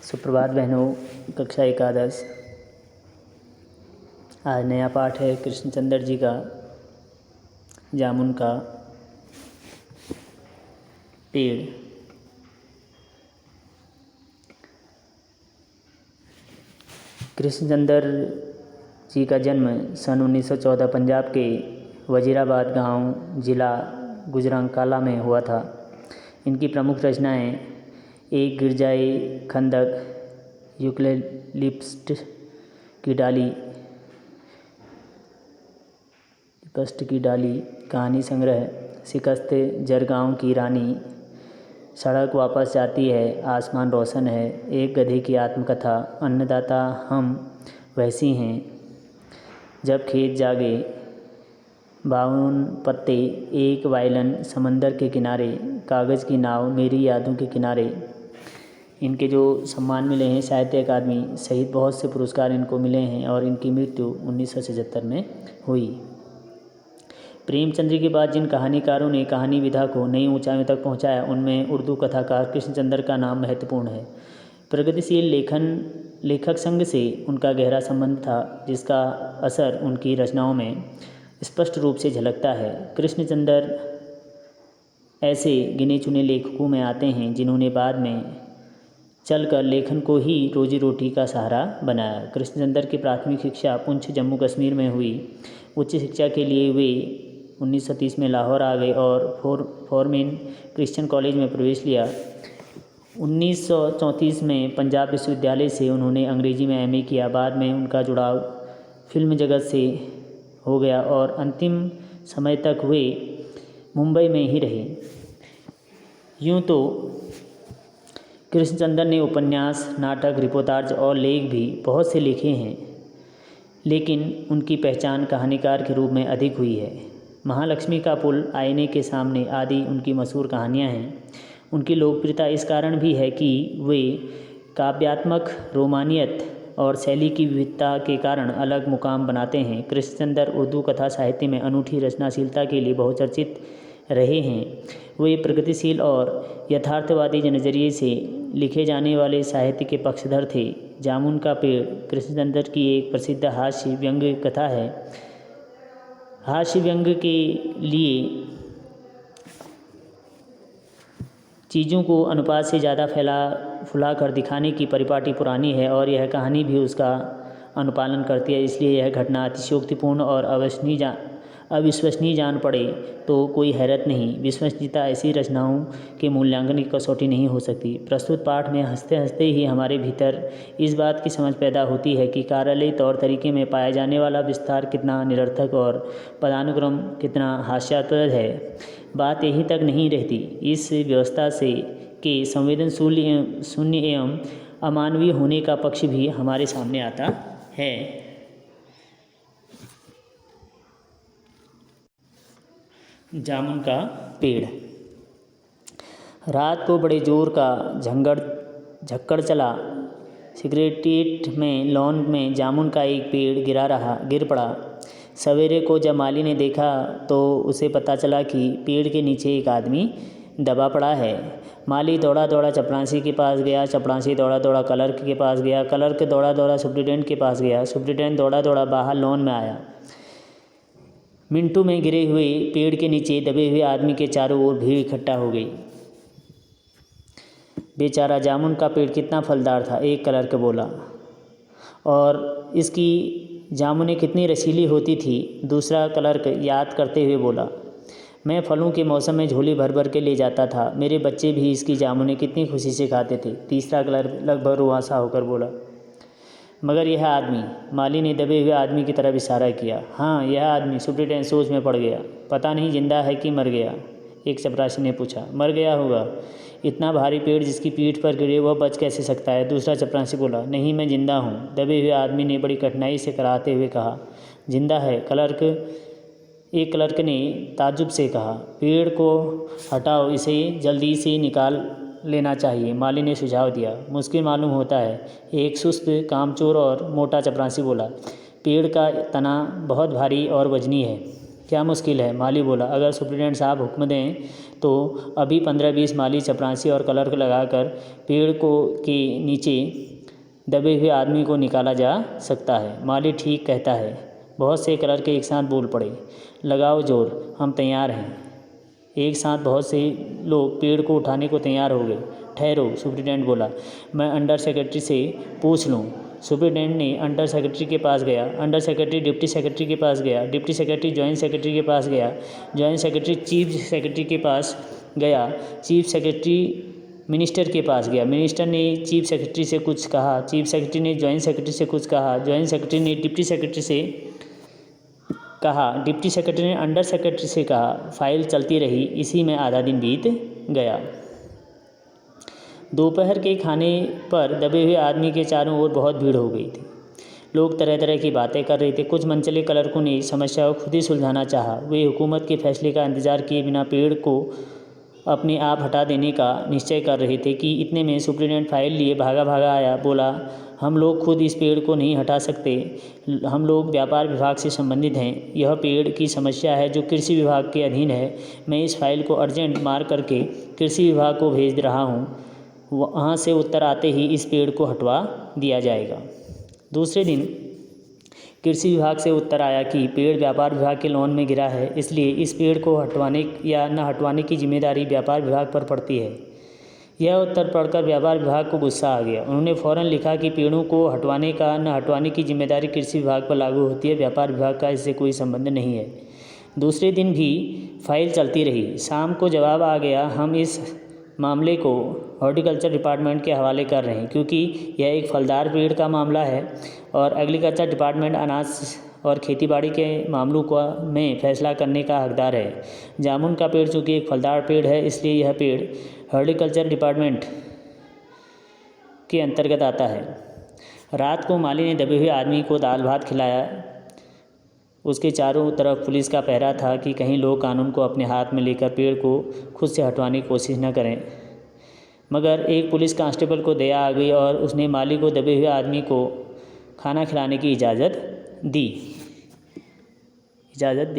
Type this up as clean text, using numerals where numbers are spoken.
सुप्रभात बहनों। कक्षा एकादश। आज नया पाठ है कृष्णचंद्र जी का जामुन का पेड़। कृष्णचंद्र जी का जन्म सन 1914 पंजाब के वजीराबाद गांव जिला गुजरांवाला में हुआ था। इनकी प्रमुख रचनाएं एक गिरजाए खंदक, यूकलिप्टस की डाली, कहानी संग्रह, शिकस्त जरगांव की रानी, सड़क वापस जाती है, आसमान रोशन है, एक गधे की आत्मकथा, अन्नदाता हम वैसी हैं, जब खेत जागे, 52 पत्ते, एक वायलिन, समंदर के किनारे, कागज़ की नाव, मेरी यादों के किनारे। इनके जो सम्मान मिले हैं साहित्य अकादमी सहित बहुत से पुरस्कार इनको मिले हैं और इनकी मृत्यु 1976 में हुई। प्रेमचंद जी के बाद जिन कहानीकारों ने कहानी विधा को नई ऊंचाइयों तक पहुंचाया, उनमें उर्दू कथाकार कृष्णचंद्र का नाम महत्वपूर्ण है। प्रगतिशील लेखक संघ से उनका गहरा संबंध था, जिसका असर उनकी रचनाओं में स्पष्ट रूप से झलकता है। कृष्णचंद्र ऐसे गिने चुने लेखकों में आते हैं जिन्होंने बाद में चलकर लेखन को ही रोजी रोटी का सहारा बनाया। कृष्णचंद्र की प्राथमिक शिक्षा पुंछ जम्मू कश्मीर में हुई। उच्च शिक्षा के लिए वे 1930 में लाहौर आ गए और फॉरमेन क्रिश्चियन कॉलेज में प्रवेश लिया। 1934 में पंजाब विश्वविद्यालय से उन्होंने अंग्रेजी में एमए किया। बाद में उनका जुड़ाव फिल्म जगत से हो गया और अंतिम समय तक वे मुंबई में ही रहे। यूँ तो कृष्णचंद्र ने उपन्यास, नाटक, रिपोर्टाज और लेख भी बहुत से लिखे हैं, लेकिन उनकी पहचान कहानीकार के रूप में अधिक हुई है। महालक्ष्मी का पुल, आईने के सामने आदि उनकी मशहूर कहानियाँ हैं। उनकी लोकप्रियता इस कारण भी है कि वे काव्यात्मक रोमानियत और शैली की विविधता के कारण अलग मुकाम बनाते हैं। कृष्णचंद्र उर्दू कथा साहित्य में अनूठी रचनाशीलता के लिए बहुचर्चित रहे हैं। वे प्रगतिशील और यथार्थवादी नज़रिए से लिखे जाने वाले साहित्य के पक्षधर थे। जामुन का पेड़ कृष्णचंद्र की एक प्रसिद्ध हास्य व्यंग्य कथा है। हास्य व्यंग्य के लिए चीज़ों को अनुपात से ज़्यादा फुला कर दिखाने की परिपाटी पुरानी है और यह कहानी भी उसका अनुपालन करती है। इसलिए यह घटना अतिशयोक्तिपूर्ण और अविश्वसनीय जान पड़े तो कोई हैरत नहीं। विश्वसनीयता ऐसी रचनाओं के मूल्यांकन की कसौटी नहीं हो सकती। प्रस्तुत पाठ में हंसते हंसते ही हमारे भीतर इस बात की समझ पैदा होती है कि कार्यालयी तौर तरीके में पाया जाने वाला विस्तार कितना निरर्थक और पदानुक्रम कितना हास्यास्पद है। बात यहीं तक नहीं रहती, इस व्यवस्था से के संवेदनशील शून्य एवं अमानवीय होने का पक्ष भी हमारे सामने आता है। जामुन का पेड़। रात को बड़े जोर का झक्कड़ चला। सेक्रेटेरिएट में लॉन में जामुन का एक पेड़ गिर पड़ा। सवेरे को जब माली ने देखा तो उसे पता चला कि पेड़ के नीचे एक आदमी दबा पड़ा है। माली दौड़ा दौड़ा चपरासी के पास गया, चपरासी दौड़ा दौड़ा क्लर्क के पास गया, क्लर्क दौड़ा दौड़ा सुप्रिटेंडेंट के पास गया, सुप्रिटेंडेंट दौड़ा दौड़ा बाहर लॉन में आया। मिनटों में गिरे हुए पेड़ के नीचे दबे हुए आदमी के चारों ओर भीड़ इकट्ठा हो गई। बेचारा जामुन का पेड़ कितना फलदार था, एक क्लर्क बोला, और इसकी जामुनें कितनी रसीली होती थी, दूसरा क्लर्क याद करते हुए बोला। मैं फलों के मौसम में झोली भर भर के ले जाता था, मेरे बच्चे भी इसकी जामुनें कितनी खुशी से खाते थे, तीसरा क्लर्क लगभग रुआंसा होकर बोला। मगर यह आदमी, माली ने दबे हुए आदमी की तरफ इशारा किया। हाँ, यह आदमी, सुप्रिटेंडेंट सोच में पड़ गया। पता नहीं जिंदा है कि मर गया, एक चपरासी ने पूछा। मर गया होगा, इतना भारी पेड़ जिसकी पीठ पर गिरे वह बच कैसे सकता है, दूसरा चपरासी बोला। नहीं, मैं जिंदा हूँ, दबे हुए आदमी ने बड़ी कठिनाई से कराहते हुए कहा। जिंदा है, एक क्लर्क ने ताज्जुब से कहा। पेड़ को हटाओ, इसे जल्दी से निकाल लेना चाहिए, माली ने सुझाव दिया। मुश्किल मालूम होता है, एक सुस्त, कामचोर और मोटा चपरासी बोला। पेड़ का तना बहुत भारी और वजनी है, क्या मुश्किल है? माली बोला, अगर सुप्रिटेंडेंट साहब हुक्म दें तो अभी 15-20 माली चपरासी और कलर्क लगाकर पेड़ के नीचे दबे हुए आदमी को निकाला जा सकता है। माली ठीक कहता है। बहुत से कलर्क एक साथ बोल पड़े, लगाओ जोर, हम तैयार हैं। एक साथ बहुत से लोग पेड़ को उठाने को तैयार हो गए। ठहरो, सुप्रिटेंडेंट बोला, मैं अंडर सेक्रेटरी से पूछ लूँ। सुप्रिटेंडेंट ने अंडर सेक्रेटरी के पास गया, अंडर सेक्रेटरी डिप्टी सेक्रेटरी के पास गया, डिप्टी सेक्रेटरी जॉइंट सेक्रेटरी के पास गया, जॉइंट सेक्रेटरी चीफ सेक्रेटरी के पास गया, चीफ सेक्रेटरी मिनिस्टर के पास गया, मिनिस्टर ने चीफ सेक्रेटरी से कुछ कहा, चीफ सेक्रेटरी ने जॉइंट सेक्रेटरी से कुछ कहा, जॉइंट सेक्रेटरी ने डिप्टी सेक्रेटरी से कहा, डिप्टी सेक्रेटरी ने अंडर सेक्रेटरी से कहा। फाइल चलती रही। इसी में आधा दिन बीत गया। दोपहर के खाने पर दबे हुए आदमी के चारों ओर बहुत भीड़ हो गई थी। लोग तरह तरह की बातें कर रहे थे। कुछ मनचले क्लर्कों ने समस्या को खुद ही सुलझाना चाहा। वे हुकूमत के फैसले का इंतज़ार किए बिना पेड़ को अपने आप हटा देने का निश्चय कर रहे थे कि इतने में सुप्रिटेंडेंट फाइल लिए भागा भागा आया। बोला, हम लोग खुद इस पेड़ को नहीं हटा सकते, हम लोग व्यापार विभाग से संबंधित हैं। यह पेड़ की समस्या है जो कृषि विभाग के अधीन है। मैं इस फाइल को अर्जेंट मार करके कृषि विभाग को भेज रहा हूँ। वहाँ से उत्तर आते ही इस पेड़ को हटवा दिया जाएगा। दूसरे दिन कृषि विभाग से उत्तर आया कि पेड़ व्यापार विभाग के लॉन में गिरा है, इसलिए इस पेड़ को हटवाने या न हटवाने की जिम्मेदारी व्यापार विभाग पर पड़ती है। यह उत्तर पढ़कर व्यापार विभाग को गुस्सा आ गया। उन्होंने फ़ौरन लिखा कि पेड़ों को हटवाने का न हटवाने की जिम्मेदारी कृषि विभाग पर लागू होती है, व्यापार विभाग का इससे कोई संबंध नहीं है। दूसरे दिन भी फाइल चलती रही। शाम को जवाब आ गया, हम इस मामले को हॉर्टिकल्चर डिपार्टमेंट के हवाले कर रहे हैं क्योंकि यह एक फलदार पेड़ का मामला है और एग्रीकल्चर डिपार्टमेंट अनाज और खेतीबाड़ी के मामलों का में फैसला करने का हकदार है। जामुन का पेड़ चूँकि एक फलदार पेड़ है, इसलिए यह पेड़ हॉर्टिकल्चर डिपार्टमेंट के अंतर्गत आता है। रात को माली ने दबे हुए आदमी को दाल भात खिलाया। उसके चारों तरफ पुलिस का पहरा था कि कहीं लोग कानून को अपने हाथ में लेकर पेड़ को खुद से हटवाने की कोशिश न करें। मगर एक पुलिस कांस्टेबल को दया आ गई और उसने माली को दबे हुए आदमी को खाना खिलाने की इजाज़त दी।